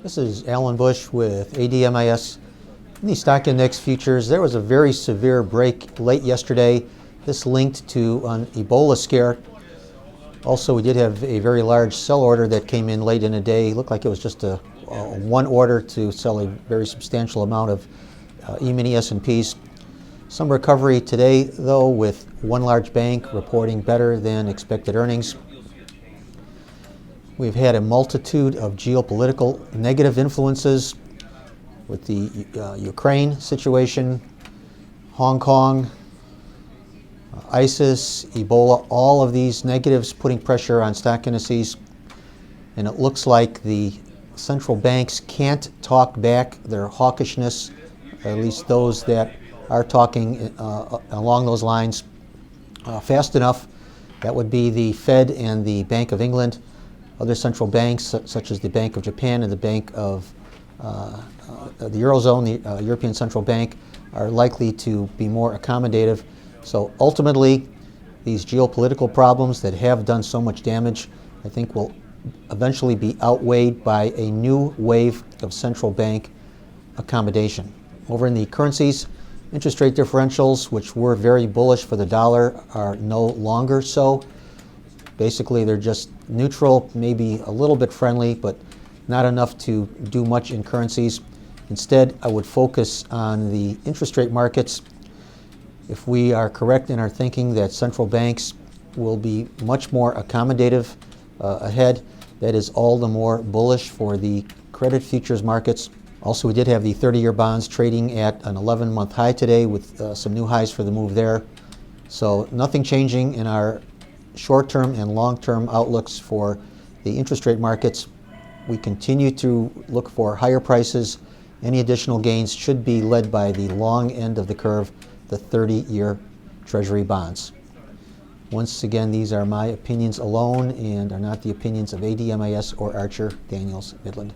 This is Alan Bush with ADMIS. In the stock index futures, there was a very severe break late yesterday. This linked to an Ebola scare. Also, we did have a very large sell order that came in late in the day. It looked like it was just a one order to sell a very substantial amount of E-mini S&Ps. Some recovery today, though, with one large bank reporting better than expected earnings. We've had a multitude of geopolitical negative influences with the Ukraine situation, Hong Kong, ISIS, Ebola, all of these negatives putting pressure on stock indices. And it looks like the central banks can't talk back their hawkishness, at least those that are talking along those lines fast enough. That would be the Fed and the Bank of England. Other central banks, such as the Bank of Japan and the Bank of the Eurozone, the European Central Bank, are likely to be more accommodative. So ultimately, these geopolitical problems that have done so much damage, I think, will eventually be outweighed by a new wave of central bank accommodation. Over in the currencies, interest rate differentials, which were very bullish for the dollar, are no longer so. Basically, they're just neutral, maybe a little bit friendly, but not enough to do much in currencies. Instead, I would focus on the interest rate markets. If we are correct in our thinking that central banks will be much more accommodative ahead, that is all the more bullish for the credit futures markets. Also, we did have the 30-year bonds trading at an 11-month high today with some new highs for the move there. So nothing changing in our short-term and long-term outlooks for the interest rate markets. We continue to look for higher prices. Any additional gains should be led by the long end of the curve, the 30-year Treasury bonds. Once again, these are my opinions alone and are not the opinions of ADMIS or Archer Daniels Midland.